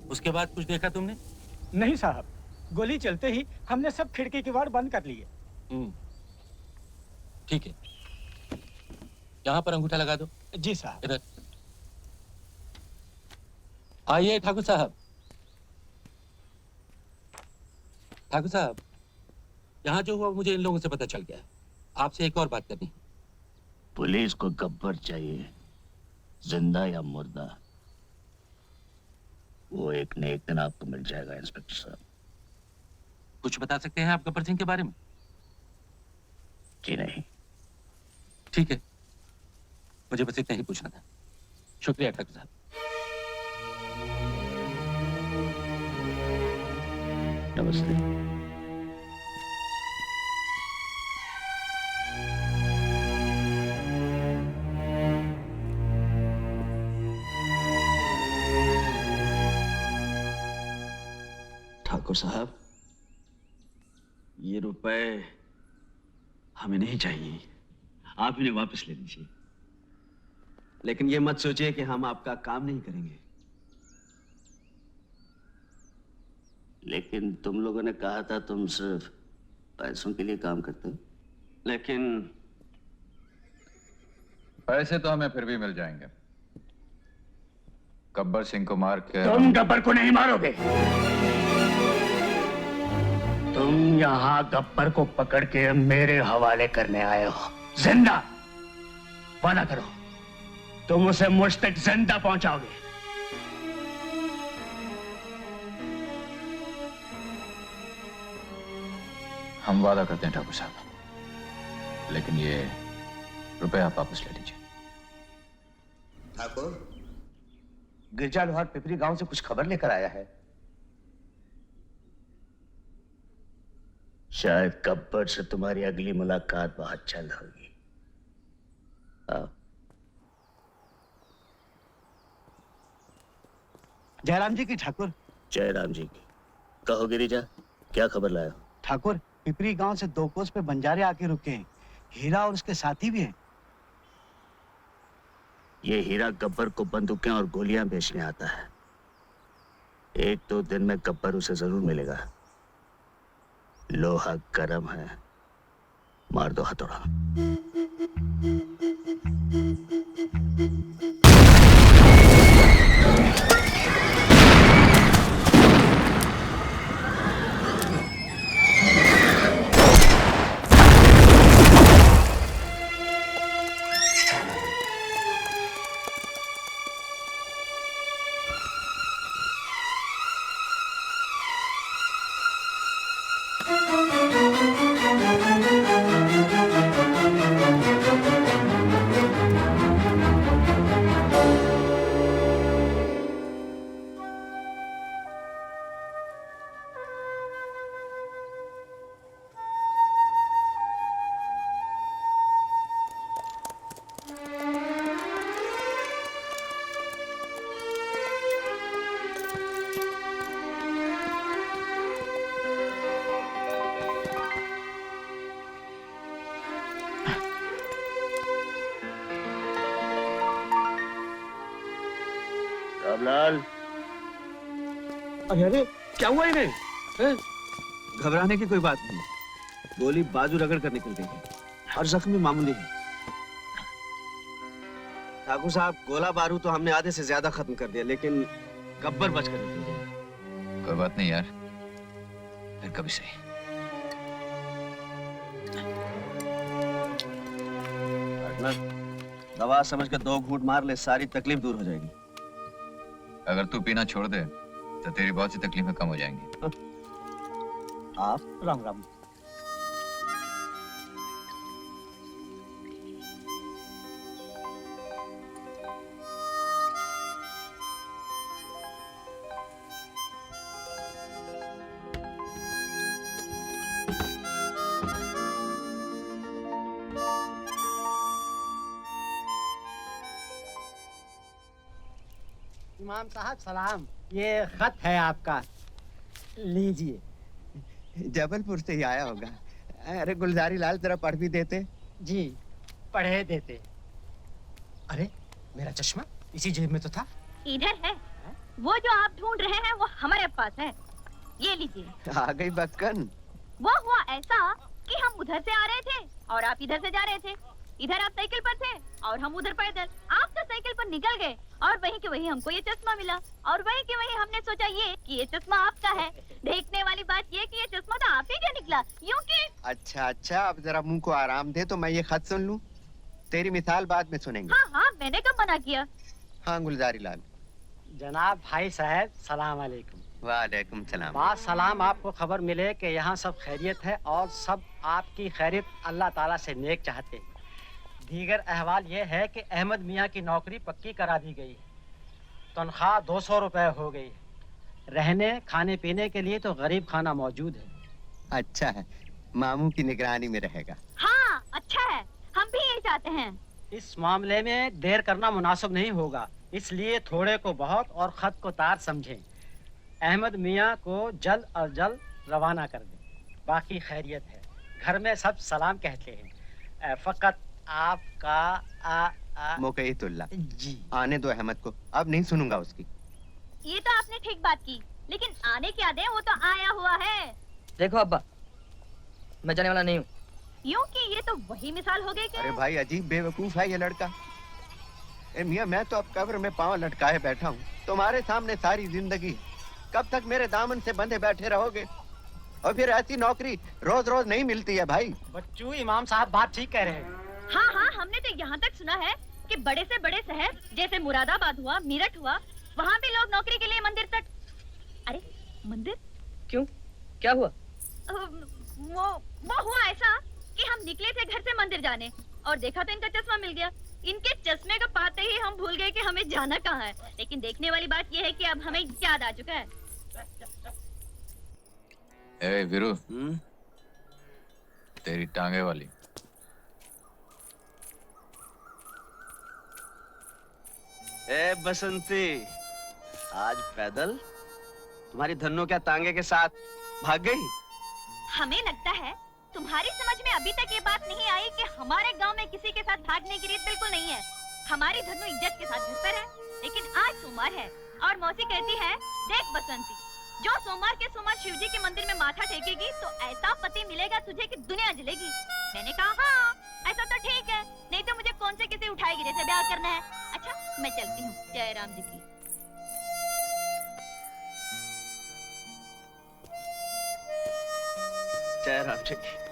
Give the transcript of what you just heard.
उसके बाद कुछ देखा तुमने? नहीं साहब, गोली चलते ही हमने सब खिड़की किवाड़ बंद कर लिए। ठीक है, यहाँ पर अंगूठा लगा दो। जी साहब। इधर आइए ठाकुर साहब। ठाकुर साहब, यहाँ जो हुआ मुझे इन लोगों से पता चल गया। आपसे एक और बात करनी है। पुलिस को गब्बर चाहिए, जिंदा या मुर्दा, वो एक न एक दिन आपको मिल जाएगा इंस्पेक्टर साहब। कुछ बता सकते हैं आप गब्बर सिंह के बारे में? जी नहीं। ठीक है, मुझे बस इतना ही पूछना था। शुक्रिया ठाकुर साहब। नमस्ते। ठाकुर साहब, ये रुपए हमें नहीं चाहिए, आप इन्हें वापस ले लीजिए। लेकिन ये मत सोचिए कि हम आपका काम नहीं करेंगे। लेकिन तुम लोगों ने कहा था तुम सिर्फ पैसों के लिए काम करते हो। लेकिन पैसे तो हमें फिर भी मिल जाएंगे। गब्बर सिंह को मार के तुम गब्बर को नहीं मारोगे। तुम यहाँ गब्बर को पकड़ के मेरे हवाले करने आए हो, जिंदा। वादा करो, तुम उसे मुझ तक जिंदा पहुंचाओगे। हम वादा करते हैं ठाकुर साहब, लेकिन ये रुपए आप वापस ले लीजिए। ठाकुर, गिरजा लोहार पिपरी गांव से कुछ खबर लेकर आया है। शायद गब्बर से तुम्हारी अगली मुलाकात बहुत जल्द होगी। आओ। जयराम जी की ठाकुर। जयराम जी की। कहो गिरिजा, क्या खबर लाया? ठाकुर, पिपरी गांव से 2 कोस पे बंजारे आके रुके हैं। हीरा और उसके साथी भी हैं। ये हीरा गब्बर को बंदूकें और गोलियां बेचने आता है। 1-2 दिन में गब्बर उसे जरूर मिलेगा। लोहा गरम है, मार दो हथौड़ा। रामलाल, अरे क्या हुआ इन्हें? घबराने की कोई बात नहीं, गोली बाजू रगड़ कर निकल गई है और जख्मी मामूली है। ठाकुर साहब, गोला बारूद तो हमने आधे से ज्यादा खत्म कर दिया, लेकिन गब्बर बचकर निकल गया। कोई बात नहीं यार, फिर कभी सही। दवा समझ कर 2 घूंट मार ले, सारी तकलीफ दूर हो जाएगी। अगर तू पीना छोड़ दे तो तेरी बहुत सी तकलीफें कम हो जाएंगी। आप? राम राम। इमाम साहब सलाम, ये खत है आपका, लीजिए। जबलपुर से ही आया होगा। अरे गुलजारी लाल, जरा पढ़ भी देते। जी, पढ़े देते। अरे मेरा चश्मा इसी जेब में तो था। इधर है। वो जो आप ढूंढ रहे हैं वो हमारे पास है, ये लीजिए। आ गई बक्कन। वो हुआ ऐसा कि हम उधर से आ रहे थे और आप इधर से जा रहे थे। इधर आप साइकिल पर थे और हम उधर पैदल। आप तो साइकिल पर निकल गए और वहीं के वहीं हमको ये चश्मा मिला और वहीं के वहीं हमने सोचा ये कि ये चश्मा आपका है। देखने वाली बात ये कि ये चश्मा तो आप ही का निकला, यूं कि। अच्छा अच्छा, अब जरा मुंह को आराम दे तो मैं ये खत सुन लूं। तेरी मिसाल बाद में सुनेंगे। हाँ हाँ, मैंने कब मना किया। हाँ गुलजारी लाल। जनाब भाई साहब, सलाम अलैकुम। वालेकुम सलाम। बात सलाम, आपको खबर मिले कि यहाँ सब खैरियत है और सब आपकी खैरियत अल्लाह ताला से नेक चाहते। दीगर अहवाल ये है कि अहमद मियाँ की नौकरी पक्की करा दी गई, तनख्वाह 200 रुपए हो गई। रहने खाने पीने के लिए तो गरीब खाना मौजूद है। अच्छा है, मामू की निगरानी में रहेगा। हाँ अच्छा है, हम भी यही चाहते हैं। इस मामले में देर करना मुनासिब नहीं होगा, इसलिए थोड़े को बहुत और खत को तार समझें। अहमद मियाँ को जल्द और जल्द रवाना कर दें। बाकी खैरियत है, घर में सब सलाम कहते हैं। फकत आपका मुकईतुल्लाह। जी। आने दो अहमद को, अब नहीं सुनूंगा उसकी। ये तो आपने ठीक बात की, लेकिन आने क्या दे, वो तो आया हुआ है। देखो अब्बा, मैं जाने वाला नहीं हूँ। यूं कि ये तो वही मिसाल हो गई अरे कि। भाई अजीब बेवकूफ है ये लड़का। ए मियाँ, मैं तो अब कब्र में पांव लटकाए बैठा हूँ, तुम्हारे सामने सारी जिंदगी। कब तक मेरे दामन से बंधे बैठे रहोगे? और फिर ऐसी नौकरी रोज रोज नहीं मिलती है भाई। बच्चू, इमाम साहब बात ठीक कह रहे हैं। हाँ हाँ, हमने तो यहाँ तक सुना है कि बड़े से बड़े शहर जैसे मुरादाबाद हुआ, मेरठ हुआ, वहाँ भी लोग नौकरी के लिए मंदिर तक। अरे मंदिर क्यों, क्या हुआ? वो हुआ ऐसा कि हम निकले थे घर से मंदिर जाने और देखा तो इनका चश्मा मिल गया। इनके चश्मे को पाते ही हम भूल गए कि हमें जाना कहाँ है। लेकिन देखने वाली बात यह है कि अब हमें याद आ चुका है। ए वीरू, तेरी टांगे वाली। ए बसंती, आज पैदल? तुम्हारी धन्नो क्या तांगे के साथ भाग गई? हमें लगता है तुम्हारी समझ में अभी तक ये बात नहीं आई कि हमारे गांव में किसी के साथ भागने की रीत बिल्कुल नहीं है। हमारी धनु इज्जत के साथ घर पर है, लेकिन आज सोमवार है और मौसी कहती है, देख बसंती, जो सोमवार के सोमवार शिव जी के मंदिर में माथा टेकेगी तो ऐसा पति मिलेगा तुझे कि दुनिया जलेगी। मैंने कहा हाँ, ऐसा तो ठीक है, नहीं तो मुझे कौन से किसी उठाएगी जैसे ब्याह करना है। अच्छा मैं चलती हूँ, जय राम जी की। जय राम जी की।